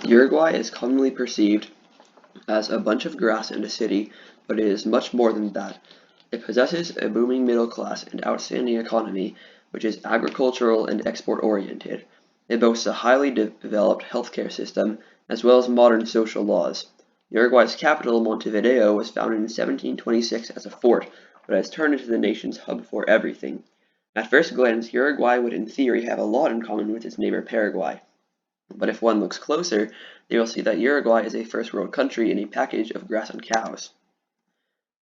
Uruguay is commonly perceived as a bunch of grass and a city, but it is much more than that. It possesses a booming middle class and outstanding economy, which is agricultural and export-oriented. It boasts a highly developed healthcare system, as well as modern social laws. Uruguay's capital, Montevideo, was founded in 1726 as a fort, but has turned into the nation's hub for everything. At first glance, Uruguay would in theory have a lot in common with its neighbor Paraguay. But if one looks closer, they will see that Uruguay is a first world country in a package of grass and cows.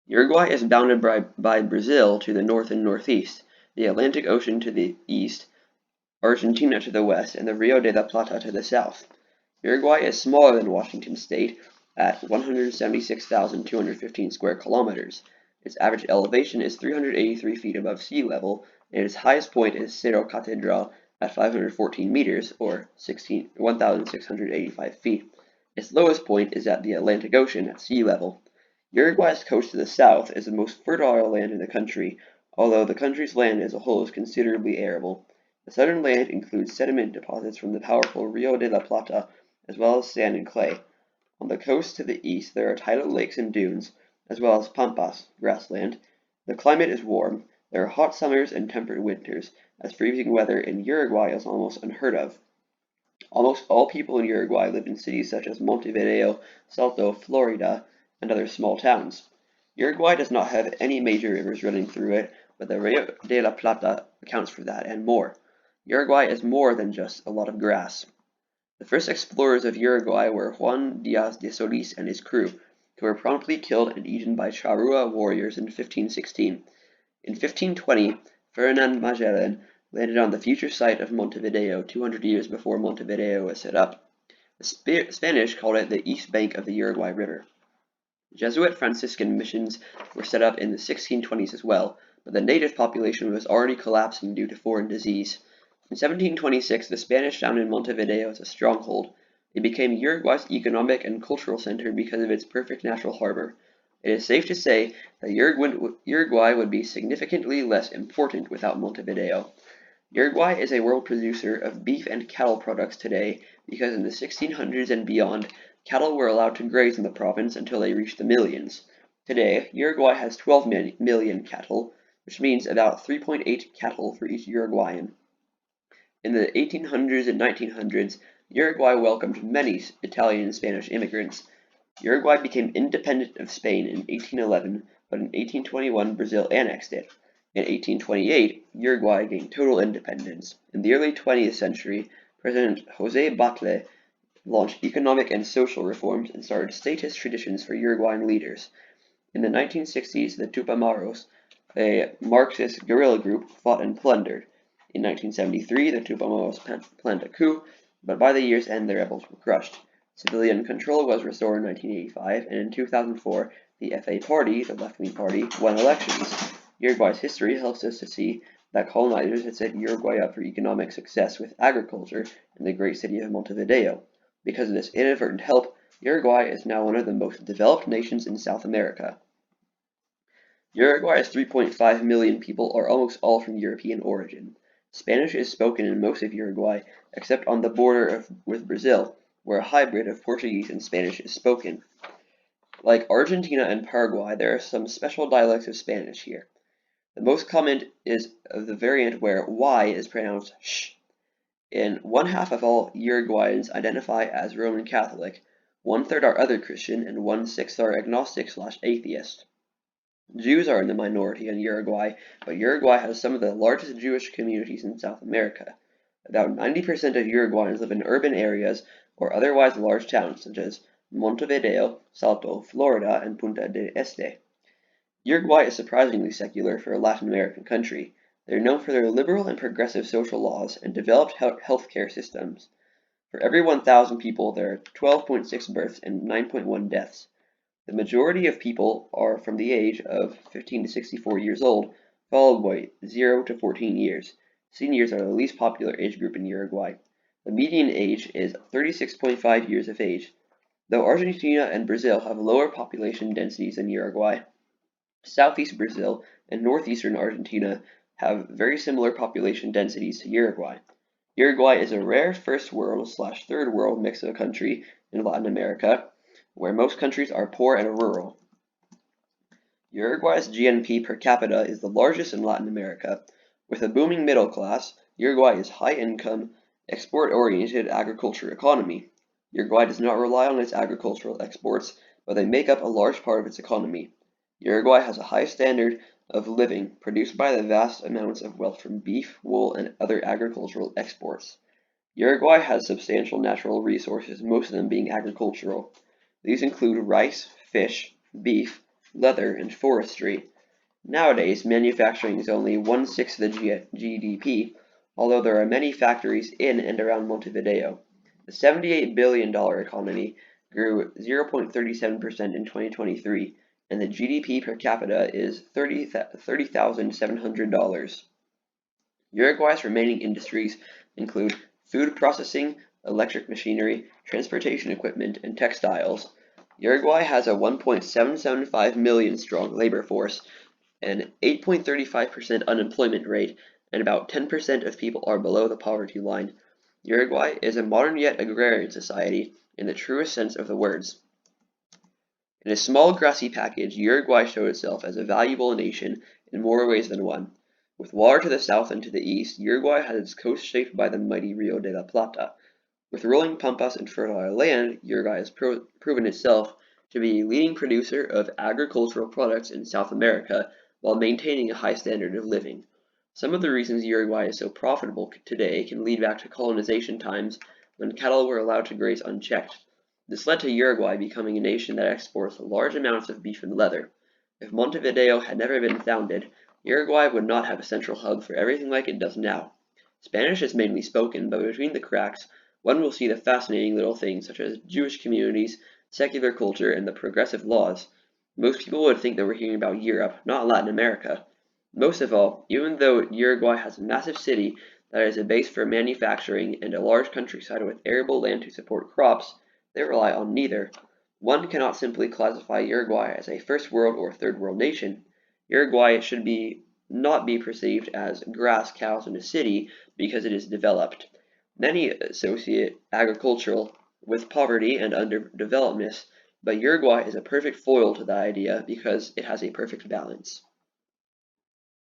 Uruguay is bounded by Brazil to the north and northeast, the Atlantic Ocean to the east, Argentina to the west, and the Rio de la Plata to the south. Uruguay is smaller than Washington state at 176,215 square kilometers. Its average elevation is 383 feet above sea level, and its highest point is Cerro Catedral at 514 meters, or 1,685 feet. Its lowest point is at the Atlantic Ocean at sea level. Uruguay's coast to the south is the most fertile land in the country, although the country's land as a whole is considerably arable. The southern land includes sediment deposits from the powerful Rio de la Plata, as well as sand and clay. On the coast to the east there are tidal lakes and dunes, as well as pampas, grassland. The climate is warm. There are hot summers and temperate winters, as freezing weather in Uruguay is almost unheard of. Almost all people in Uruguay live in cities such as Montevideo, Salto, Florida, and other small towns. Uruguay does not have any major rivers running through it, but the Rio de la Plata accounts for that and more. Uruguay is more than just a lot of grass. The first explorers of Uruguay were Juan Diaz de Solis and his crew, who were promptly killed and eaten by Charrua warriors in 1516. In 1520, Ferdinand Magellan landed on the future site of Montevideo 200 years before Montevideo was set up. The Spanish called it the east bank of the Uruguay River. Jesuit Franciscan missions were set up in the 1620s as well, but the native population was already collapsing due to foreign disease. In 1726, the Spanish founded Montevideo as a stronghold. It became Uruguay's economic and cultural center because of its perfect natural harbor. It is safe to say that Uruguay would be significantly less important without Montevideo. Uruguay is a world producer of beef and cattle products today because in the 1600s and beyond, cattle were allowed to graze in the province until they reached the millions. Today, Uruguay has 12 million cattle, which means about 3.8 cattle for each Uruguayan. In the 1800s and 1900s, Uruguay welcomed many Italian and Spanish immigrants. Uruguay became independent of Spain in 1811, but in 1821 Brazil annexed it. In 1828, Uruguay gained total independence. In the early 20th century, President José Batlle launched economic and social reforms and started statist traditions for Uruguayan leaders. In the 1960s, the Tupamaros, a Marxist guerrilla group, fought and plundered. In 1973, the Tupamaros planned a coup, but by the year's end the rebels were crushed. Civilian control was restored in 1985, and in 2004, the FA Party, the left-wing party, won elections. Uruguay's history helps us to see that colonizers had set Uruguay up for economic success with agriculture in the great city of Montevideo. Because of this inadvertent help, Uruguay is now one of the most developed nations in South America. Uruguay's 3.5 million people are almost all from European origin. Spanish is spoken in most of Uruguay, except on the border with Brazil, where a hybrid of Portuguese and Spanish is spoken. Like Argentina and Paraguay, there are some special dialects of Spanish here. The most common is the variant where Y is pronounced sh. In one half of all Uruguayans identify as Roman Catholic, 1/3 are other Christian, and 1/6 are agnostic/atheist. Jews are in the minority in Uruguay, but Uruguay has some of the largest Jewish communities in South America. About 90% of Uruguayans live in urban areas or otherwise large towns such as Montevideo, Salto, Florida, and Punta del Este. Uruguay is surprisingly secular for a Latin American country. They are known for their liberal and progressive social laws and developed healthcare systems. For every 1,000 people, there are 12.6 births and 9.1 deaths. The majority of people are from the age of 15 to 64 years old, followed by 0 to 14 years. Seniors are the least popular age group in Uruguay. The median age is 36.5 years of age. Though Argentina and Brazil have lower population densities than Uruguay, southeast Brazil and northeastern Argentina have very similar population densities to Uruguay. Uruguay is a rare first world/third world mix of a country in Latin America, where most countries are poor and rural. Uruguay's GNP per capita is the largest in Latin America. With a booming middle class, Uruguay is high-income, export-oriented agriculture economy. Uruguay does not rely on its agricultural exports, but they make up a large part of its economy. Uruguay has a high standard of living produced by the vast amounts of wealth from beef, wool, and other agricultural exports. Uruguay has substantial natural resources, most of them being agricultural. These include rice, fish, beef, leather, and forestry. Nowadays, manufacturing is only 1/6 of the GDP, although there are many factories in and around Montevideo. The $78 billion economy grew 0.37% in 2023, and the GDP per capita is $30,700. Uruguay's remaining industries include food processing, electric machinery, transportation equipment, and textiles. Uruguay has a 1.775 million strong labor force, an 8.35% unemployment rate, and about 10% of people are below the poverty line. Uruguay is a modern yet agrarian society in the truest sense of the words. In a small grassy package, Uruguay showed itself as a valuable nation in more ways than one. With water to the south and to the east, Uruguay has its coast shaped by the mighty Rio de la Plata. With rolling pampas and fertile land, Uruguay has proven itself to be a leading producer of agricultural products in South America while maintaining a high standard of living. Some of the reasons Uruguay is so profitable today can lead back to colonization times when cattle were allowed to graze unchecked. This led to Uruguay becoming a nation that exports large amounts of beef and leather. If Montevideo had never been founded, Uruguay would not have a central hub for everything like it does now. Spanish is mainly spoken, but between the cracks, one will see the fascinating little things such as Jewish communities, secular culture, and the progressive laws. Most people would think that we're hearing about Europe, not Latin America. Most of all, even though Uruguay has a massive city that is a base for manufacturing and a large countryside with arable land to support crops, they rely on neither. One cannot simply classify Uruguay as a first world or third world nation. Uruguay should not be perceived as grass cows in a city because it is developed. Many associate agricultural with poverty and underdevelopedness, but Uruguay is a perfect foil to that idea because it has a perfect balance.